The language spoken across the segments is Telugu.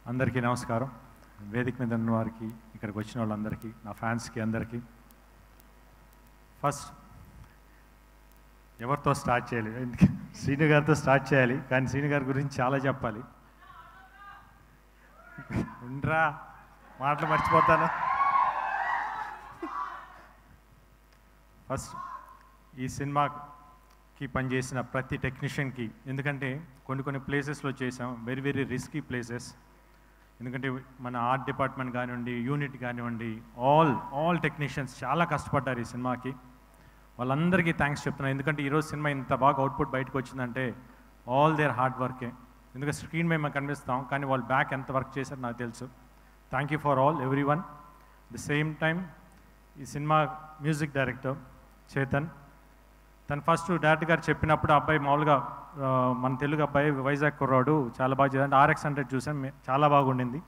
అందరికీ నమస్కారం. వేదిక మీద ఉన్న వారికి, ఇక్కడికి వచ్చిన వాళ్ళందరికీ, నా ఫ్యాన్స్కి అందరికీ. ఫస్ట్ ఎవరితో స్టార్ట్ చేయాలి? శ్రీను గారితో స్టార్ట్ చేయాలి, కానీ శ్రీను గారి గురించి చాలా చెప్పాలి. ఉండరా, మాటలు మర్చిపోతాను. ఫస్ట్ ఈ సినిమాకి పనిచేసిన ప్రతి టెక్నీషియన్కి, ఎందుకంటే కొన్ని ప్లేసెస్లో చేసాం, వెరీ వెరీ రిస్కీ ప్లేసెస్. ఎందుకంటే మన ఆర్ట్ డిపార్ట్మెంట్ కానివ్వండి, యూనిట్ కానివ్వండి, ఆల్ టెక్నీషియన్స్ చాలా కష్టపడ్డారు ఈ సినిమాకి. వాళ్ళందరికీ థ్యాంక్స్ చెప్తున్నాను. ఎందుకంటే ఈరోజు సినిమా ఇంత బాగా అవుట్పుట్ బయటకు వచ్చిందంటే ఆల్ దేర్ హార్డ్ వర్కే. ఎందుకంటే స్క్రీన్ మీద మేము కనిపిస్తాం, కానీ వాళ్ళు బ్యాక్ ఎంత వర్క్ చేశారో నాకు తెలుసు. Thank you for all every one. The same time ఈ సినిమా మ్యూజిక్ డైరెక్టర్ చేతన్, తను ఫస్ట్ డైరెక్టర్ గారు చెప్పినప్పుడు అబ్బాయి మామూలుగా మన తెలుగు అబ్బాయి, వైజాగ్ కుర్రాడు, చాలా బాగా చేయాలంటే RX100 చూసాను, చాలా బాగుండింది.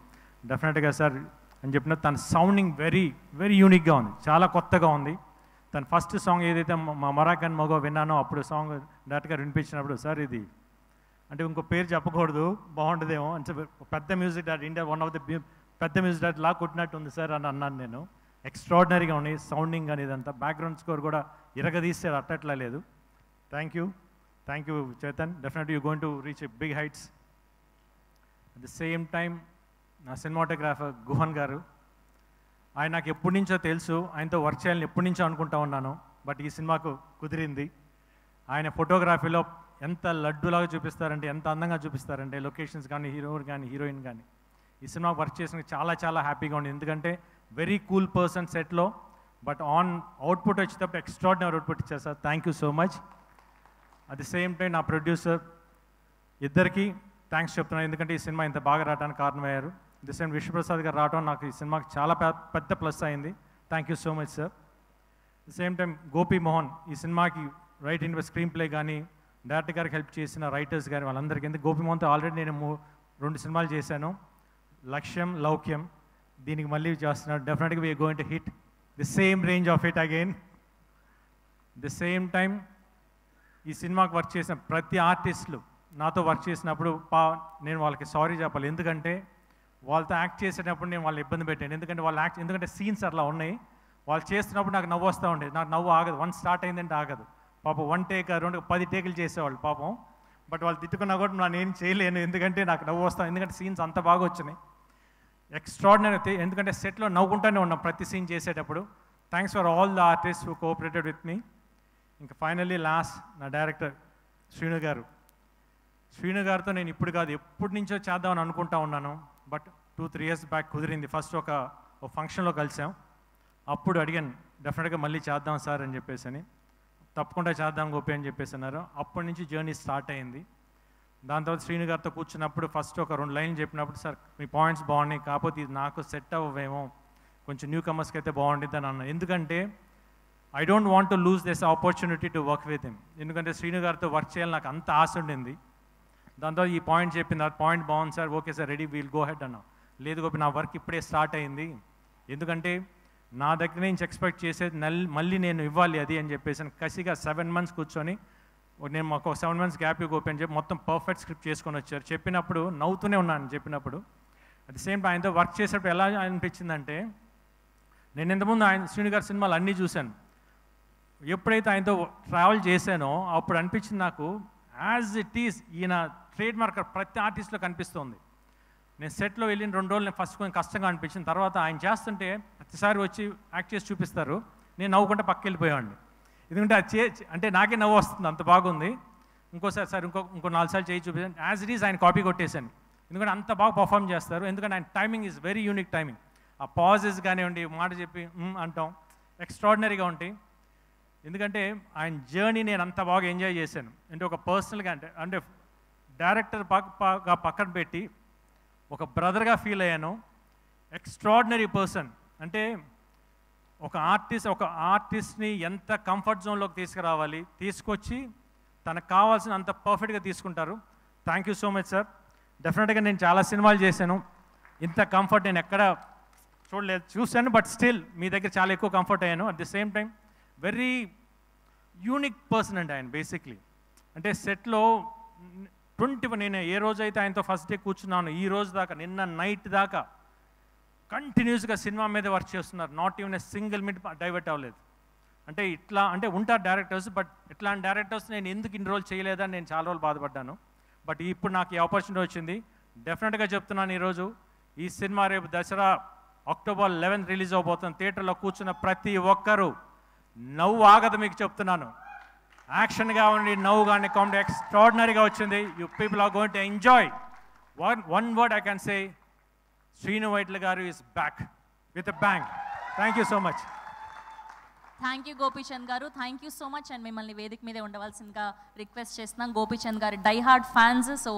డెఫినెట్గా సార్ అని చెప్పిన తన సౌండింగ్ వెరీ వెరీ యూనిక్గా ఉంది, చాలా కొత్తగా ఉంది. తన ఫస్ట్ సాంగ్ ఏదైతే మా మరాకన్ మగో విన్నానో, అప్పుడు సాంగ్ డైరెక్టర్ గారు వినిపించినప్పుడు, సార్ ఇది అంటే ఇంకో పేరు చెప్పకూడదు, బాగుంటుందేమో అని చెప్పి, పెద్ద music director, India one of the పెద్ద మ్యూజిక్ డైరెక్టర్ లా కొట్టినట్టు ఉంది సార్ అని అన్నాను నేను. ఎక్స్ట్రాడినరీగా ఉంది సౌండింగ్ అనేది అంతా, బ్యాక్గ్రౌండ్ స్కోర్ కూడా ఇరగదీస్తే అట్టట్లా లేదు. Thank you Chetan. Definitely you going to reach a big heights. At the same time నా సినిమాటోగ్రాఫర్ గుహన్ గారు, ఆయన నాకు ఎప్పటి నుంచో తెలుసు, ఆయనతో వర్క్ చేయాలని ఎప్పటి నుంచో అనుకుంటా ఉన్నాను, బట్ ఈ సినిమాకు కుదిరింది. ఆయన ఫోటోగ్రఫీలో ఎంత లడ్డులాగా చూపిస్తారంటే, ఎంత అందంగా చూపిస్తారంటే, లొకేషన్స్ కానీ, హీరో కానీ, హీరోయిన్ కానీ. ఈ సినిమాకి వర్క్ చేసిన చాలా హ్యాపీగా ఉంది, ఎందుకంటే వెరీ కూల్ పర్సన్ సెట్లో, బట్ ఆన్ అవుట్పుట్ వచ్చేటప్పుడు ఎక్స్ట్రాడినరీ అవుట్పుట్ ఇచ్చారు sir. Thank you so much. At the same time నా ప్రొడ్యూసర్ ఇద్దరికి థ్యాంక్స్ చెప్తున్నాను, ఎందుకంటే ఈ సినిమా ఇంత బాగా రావడానికి కారణమయ్యారు. ది సేమ్ విశ్వప్రసాద్ గారు రావడం నాకు ఈ సినిమాకి చాలా పెద్ద ప్లస్ అయింది. Thank you so much sir. The same time Gopi Mohan, ఈ సినిమాకి రైట్ ఇన్ స్క్రీన్ ప్లే కానీ, డైరెక్టర్ గారికి హెల్ప్ చేసిన రైటర్స్ కానీ, వాళ్ళందరికీ. ఎందుకు గోపి మోహన్తో ఆల్రెడీ నేను 2 సినిమాలు చేశాను, లక్ష్యం, లౌక్యం. దీనికి మళ్ళీ చేస్తున్నాడు. డెఫినెట్గా we're going to hit the same range of it again. The same time ఈ సినిమాకి వర్క్ చేసిన ప్రతి ఆర్టిస్టులు నాతో వర్క్ చేసినప్పుడు నేను వాళ్ళకి సారీ చెప్పాలి, ఎందుకంటే వాళ్ళతో యాక్ట్ చేసేటప్పుడు నేను వాళ్ళని ఇబ్బంది పెట్టాను. ఎందుకంటే సీన్స్ అట్లా ఉన్నాయి, వాళ్ళు చేస్తున్నప్పుడు నాకు నవ్వు వస్తూ ఉండేది. నాకు నవ్వు ఆగదు, 1 స్టార్ట్ అయిందంటే ఆగదు. పాపం 1 టేక్ 2 10 టేకులు చేసేవాళ్ళు పాపం. బట్ వాళ్ళు తిట్టుకున్నా కూడా నేను ఏం చేయలేను, ఎందుకంటే నాకు నవ్వు వస్తాను, ఎందుకంటే సీన్స్ అంత బాగా వచ్చినాయి. ఎక్స్ట్రాడినరీ, ఎందుకంటే సెట్లో నవ్వుకుంటూనే ఉన్నాం ప్రతి సీన్ చేసేటప్పుడు. Thanks for all the artist who cooperated with me. ఇంకా ఫైనల్లీ లాస్ట్ నా డైరెక్టర్ శ్రీను గారు. శ్రీను గారితో నేను ఇప్పుడు కాదు, ఎప్పటి నుంచో చేద్దామని అనుకుంటా ఉన్నాను, బట్ 2-3 ఇయర్స్ బ్యాక్ కుదిరింది. ఫస్ట్ ఒక ఫంక్షన్లో కలిసాం, అప్పుడు అడిగాను డెఫినెట్గా మళ్ళీ చేద్దాం సార్ అని చెప్పేసి అని. తప్పకుండా చేద్దాం గోపి అని చెప్పేసి అన్నారు. అప్పటి నుంచి జర్నీ స్టార్ట్ అయింది. దాని తర్వాత శ్రీను గారితో కూర్చున్నప్పుడు ఫస్ట్ ఒక 2 లైన్లు చెప్పినప్పుడు, సార్ మీ పాయింట్స్ బాగున్నాయి, కాకపోతే ఇది నాకు సెట్ అవ్వేమో, కొంచెం న్యూ కమర్స్కి అయితే బాగుంటుంది అని అన్నా. ఎందుకంటే I don't want to lose this opportunity to work with him, ఎందుకంటే శ్రీను గారితో వర్క్ చేయాలని నాకు అంత ఆశ ఉండింది. దాంతో ఈ పాయింట్ చెప్పింది, ఆ పాయింట్ బాగుంది sir, okay sir, ready, we'll go head అన్నా. లేదు గోపి, నా వర్క్ ఇప్పుడే స్టార్ట్ అయింది, ఎందుకంటే నా దగ్గర నుంచి ఎక్స్పెక్ట్ చేసేది మళ్ళీ నేను ఇవ్వాలి అది అని చెప్పేసి కసిగా 7 months కూర్చొని, నేను మాకు 7 months గ్యాప్ గోపి అని చెప్పి మొత్తం పర్ఫెక్ట్ స్క్రిప్ట్ చేసుకొని వచ్చారు. చెప్పినప్పుడు నవ్వుతూనే ఉన్నాను చెప్పినప్పుడు. అట్ ది సేమ్ టైం ఆయనతో వర్క్ చేసేటప్పుడు ఎలా అనిపించిందంటే, నేను ఇంతకుముందు శ్రీను గారి సినిమాలు అన్నీ చూశాను, ఎప్పుడైతే ఆయనతో ట్రావెల్ చేశానో అప్పుడు అనిపించింది నాకు, యాజ్ ఇట్ ఈస్ ఈయన ట్రేడ్ మార్కర్ ప్రతి ఆర్టిస్ట్లో కనిపిస్తుంది. నేను సెట్లో వెళ్ళిన 2 రోజులు నేను ఫస్ట్ కొంచెం కష్టంగా అనిపించింది, తర్వాత ఆయన చేస్తుంటే ప్రతిసారి వచ్చి యాక్ట్ చేసి చూపిస్తారు, నేను నవ్వుకుంటే పక్కకి వెళ్ళిపోయాడిని. ఎందుకంటే అది అంటే నాకే నవ్వు వస్తుంది, అంత బాగుంది. ఇంకోసారి సార్ ఇంకో 4 సార్లు చేయి చూపించాను, యాజ్ ఇట్ ఈస్ ఆయన కాపీ కొట్టేశాను, ఎందుకంటే అంత బాగా పర్ఫామ్ చేస్తారు. ఎందుకంటే ఆయన timing is very unique timing. ఆ పాజెస్ కానివ్వండి, మాట చెప్పి అంటాం, ఎక్స్ట్రాడినరీగా ఉంటాయి. ఎందుకంటే ఆయన జర్నీ నేను అంత బాగా ఎంజాయ్ చేశాను. అంటే ఒక పర్సనల్గా అంటే డైరెక్టర్ పక్కన పెట్టి ఒక బ్రదర్గా ఫీల్ అయ్యాను. Extraordinary person. అంటే ఒక ఆర్టిస్ట్ని ఎంత కంఫర్ట్ జోన్లోకి తీసుకురావాలి, తీసుకొచ్చి తనకు కావాల్సిన అంత పర్ఫెక్ట్గా తీసుకుంటారు. Thank you so much sir. డెఫినెట్గా నేను చాలా సినిమాలు చేశాను, ఇంత కంఫర్ట్ నేను ఎక్కడ చూశాను, బట్ స్టిల్ మీ దగ్గర చాలా ఎక్కువ కంఫర్ట్ అయ్యాను. At the same time very unique person అండి ఆయన. బేసిక్లీ అంటే సెట్లో నేను ఏ రోజైతే ఆయనతో ఫస్ట్ డే కూర్చున్నాను ఈ రోజు దాకా, నిన్న నైట్ దాకా కంటిన్యూస్గా సినిమా మీద వర్క్ చేస్తున్నారు. Not even a single minute divert అవ్వలేదు. అంటే ఇట్లా అంటే ఉంటారు డైరెక్టర్స్, బట్ ఇట్లాంటి డైరెక్టర్స్ నేను ఎందుకు ఇన్ని రోజులు చేయలేదని నేను చాలా రోజులు బాధపడ్డాను. బట్ ఇప్పుడు నాకు ఈ ఆపర్చునిటీ వచ్చింది. డెఫినెట్గా చెప్తున్నాను, ఈరోజు ఈ సినిమా రేపు దసరా అక్టోబర్ 11 రిలీజ్ అవబోతుంది. థియేటర్లో కూర్చున్న ప్రతి ఒక్కరూ నవ్వు ఆగదు, మీకు చెప్తున్నాను. యాక్షన్గా ఉండి నవ్వు కానీ కామెడీ ఎక్స్ట్రాడినరీగా వచ్చింది. You people are going to enjoy. One word I can say, Srinu Vaitla garu is back with a bang. Thank you so much. Thank you Gopichand garu, thank you so much. And మిమ్మల్ని వేదిక మీదే ఉండవలసిందిగా రిక్వెస్ట్ చేస్తున్నాం. గోపీచంద్ గారు డై హార్డ్ ఫ్యాన్స్, సో